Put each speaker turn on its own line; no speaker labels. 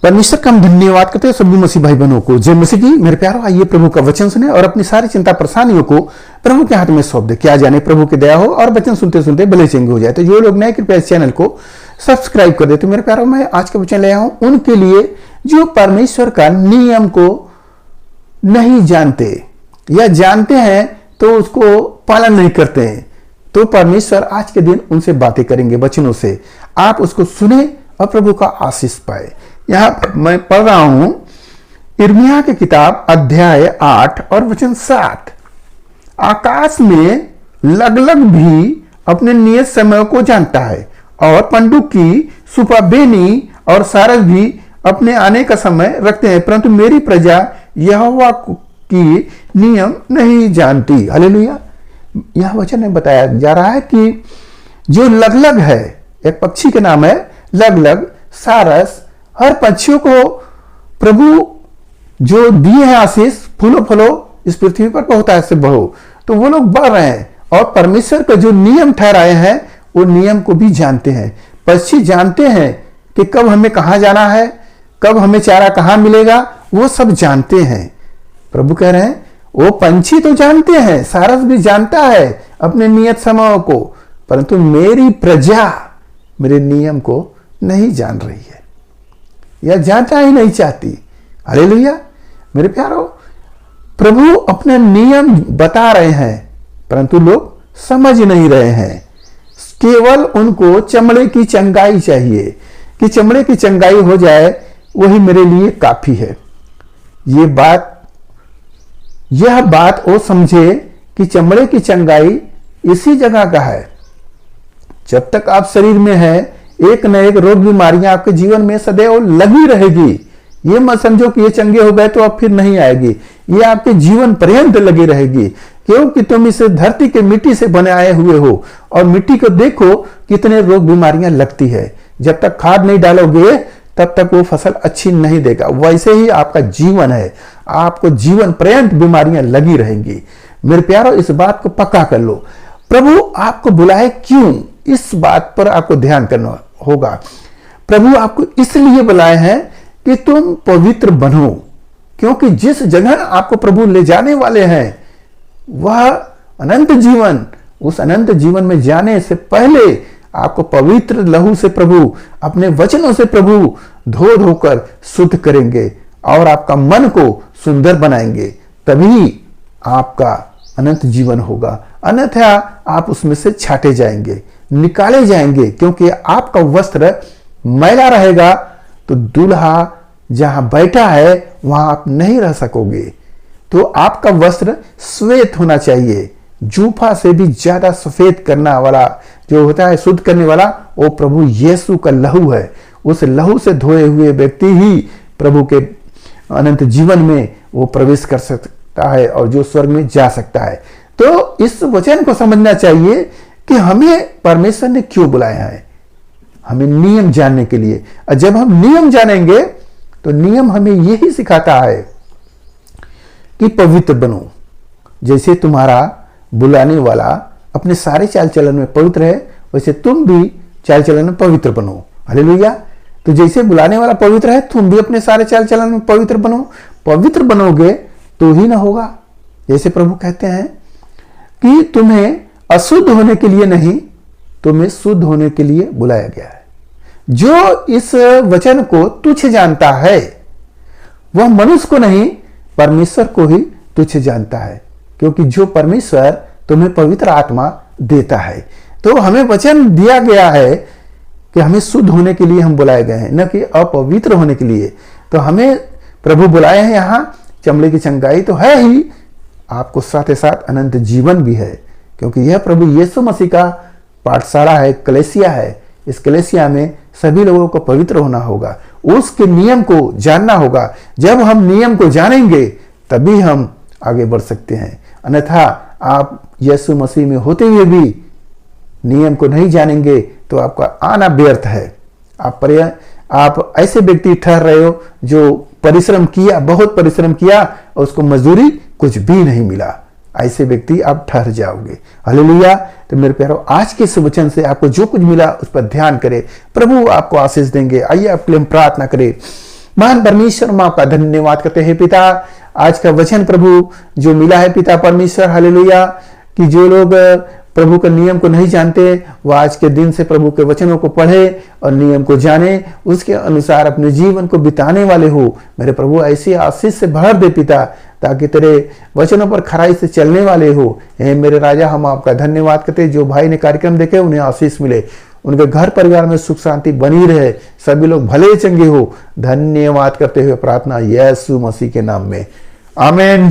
परमेश्वर का हम धन्यवाद करते हैं सभी मसीह भाई बहनों को। जय मसीह की। मेरे प्यारों, आइए प्रभु का वचन सुने और अपनी सारी चिंता परेशानियों को प्रभु के हाथ में सौंप दे। क्या जाने प्रभु की दया हो और वचन सुनते सुनते भले चंगे हो जाए। तो जो लोग नए कृपया इस चैनल को सब्सक्राइब कर दे। तो मेरे प्यारों, मैं आज का वचन ले आया हूं उनके लिए जो परमेश्वर का नियम को नहीं जानते या जानते हैं तो उसको पालन नहीं करते हैं। तो परमेश्वर आज के दिन उनसे बातें करेंगे वचनों से। आप उसको सुने और प्रभु का आशीष पाए। यहां पर मैं पढ़ रहा हूं यिर्मयाह की किताब अध्याय 8 और वचन 7। आकाश में लगलग भी अपने नियत समय को जानता है और पंडुक की सुपाबेनी और सारस भी अपने आने का समय रखते हैं, परंतु मेरी प्रजा यहोवा की नियम नहीं जानती। हालेलुया। यह वचन में बताया जा रहा है कि जो लगलग है, एक पक्षी के नाम है लगलग, सारस, हर पक्षियों को प्रभु जो दिए हैं आशीष, फूलो फलो इस पृथ्वी पर बहुत ऐसे बढ़ो, तो वो लोग बढ़ रहे हैं और परमेश्वर का जो नियम ठहराए हैं वो नियम को भी जानते हैं। पक्षी जानते हैं कि कब हमें कहां जाना है, कब हमें चारा कहां मिलेगा, वो सब जानते हैं। प्रभु कह रहे हैं वो पंछी तो जानते हैं, सारस भी जानता है अपने नियत समय को, परंतु मेरी प्रजा मेरे नियम को नहीं जान रही है या जानना ही नहीं चाहती। हालेलुया। मेरे प्यारो, प्रभु अपने नियम बता रहे हैं परंतु लोग समझ नहीं रहे हैं। केवल उनको चमड़े की चंगाई चाहिए कि चमड़े की चंगाई हो जाए, वही मेरे लिए काफी है। यह बात वो समझे कि चमड़े की चंगाई इसी जगह का है। जब तक आप शरीर में है, एक न एक रोग बीमारियां आपके जीवन में सदैव लगी रहेगी। ये मत समझो कि ये चंगे हो गए तो अब फिर नहीं आएगी, ये आपके जीवन पर्यंत लगी रहेगी, क्योंकि तुम इस धरती के मिट्टी से बने आए हुए हो और मिट्टी को देखो कितने रोग बीमारियां लगती है। जब तक खाद नहीं डालोगे तब तक वो फसल अच्छी नहीं देगा। वैसे ही आपका जीवन है, आपको जीवन पर्यंत बीमारियां लगी रहेंगी। मेरे प्यारो, इस बात को पक्का कर लो। प्रभु आपको बुलाए क्यों, इस बात पर आपको ध्यान करना होगा। प्रभु आपको इसलिए बुलाए हैं कि तुम पवित्र बनो, क्योंकि जिस जगह आपको प्रभु ले जाने वाले हैं वह अनंत जीवन, उस अनंत जीवन में जाने से पहले आपको पवित्र लहू से प्रभु, अपने वचनों से प्रभु धो धोकर शुद्ध करेंगे और आपका मन को सुंदर बनाएंगे, तभी आपका अनंत जीवन होगा। अन्यथा आप उसमें से छाटे जाएंगे, निकाले जाएंगे, क्योंकि आपका वस्त्र मैला रहेगा तो दूल्हा जहां बैठा है वहां आप नहीं रह सकोगे। तो आपका वस्त्र श्वेत होना चाहिए। जूफा से भी ज्यादा सफेद करना वाला जो होता है, शुद्ध करने वाला, वो प्रभु यीशु का लहू है। उस लहू से धोए हुए व्यक्ति ही प्रभु के अनंत जीवन में वो प्रवेश कर सकता है और जो स्वर्ग में जा सकता है। तो इस वचन को समझना चाहिए कि हमें परमेश्वर ने क्यों बुलाया है, हमें नियम जानने के लिए। और जब हम नियम जानेंगे तो नियम हमें यही सिखाता है कि पवित्र बनो। जैसे तुम्हारा बुलाने वाला अपने सारे चाल चलन में पवित्र है, वैसे तुम भी चाल चलन में पवित्र बनो। हालेलुया। तो जैसे बुलाने वाला पवित्र है, तुम भी अपने सारे चाल चलन में पवित्र बनो। पवित्र बनोगे तो ही ना होगा। जैसे प्रभु कहते हैं कि तुम्हें अशुद्ध होने के लिए नहीं, तुम्हें शुद्ध होने के लिए बुलाया गया है। जो इस वचन को तुच्छ जानता है वह मनुष्य को नहीं, परमेश्वर को ही तुच्छ जानता है, क्योंकि जो परमेश्वर तुम्हें पवित्र आत्मा देता है। तो हमें वचन दिया गया है कि हमें शुद्ध होने के लिए हम बुलाए गए हैं, न कि अपवित्र होने के लिए। तो हमें प्रभु बुलाए हैं। यहां चमड़े की चंगाई तो है ही, आपको साथ ही साथ अनंत जीवन भी है, क्योंकि यह प्रभु यीशु मसीह का पाठशाला है, कलेसिया है। इस कलेसिया में सभी लोगों को पवित्र होना होगा, उसके नियम को जानना होगा। जब हम नियम को जानेंगे तभी हम आगे बढ़ सकते हैं। अन्यथा आप यीशु मसीह में होते हुए भी नियम को नहीं जानेंगे तो आपका आना व्यर्थ है। आप ऐसे व्यक्ति ठहर रहे हो जो परिश्रम किया, बहुत परिश्रम किया और उसको मजदूरी कुछ भी नहीं मिला। ऐसे व्यक्ति आप ठहर जाओगे। हालेलुया। तो मेरे प्यारों, आज के इस वचन से आपको जो कुछ मिला उस पर ध्यान करें, प्रभु आपको आशीष देंगे। आइए आपके लिए प्रार्थना करें। महान परमेश्वर, हम आपका धन्यवाद करते हैं पिता, आज का वचन प्रभु जो मिला है पिता परमेश्वर, हालेलुया, कि जो लोग प्रभु के नियम को नहीं जानते वो आज के दिन से प्रभु के वचनों को पढ़े और नियम को जाने, उसके अनुसार अपने जीवन को बिताने वाले हो। मेरे प्रभु ऐसी आशीष से भर दे पिता, ताकि तेरे वचनों पर खराई से चलने वाले हो। हे मेरे राजा, हम आपका धन्यवाद करते, जो भाई ने कार्यक्रम देखे उन्हें आशीष मिले, उनके घर परिवार में सुख शांति बनी रहे, सभी लोग भले चंगे हो। धन्यवाद करते हुए प्रार्थना यीशु मसीह के नाम में, आमीन।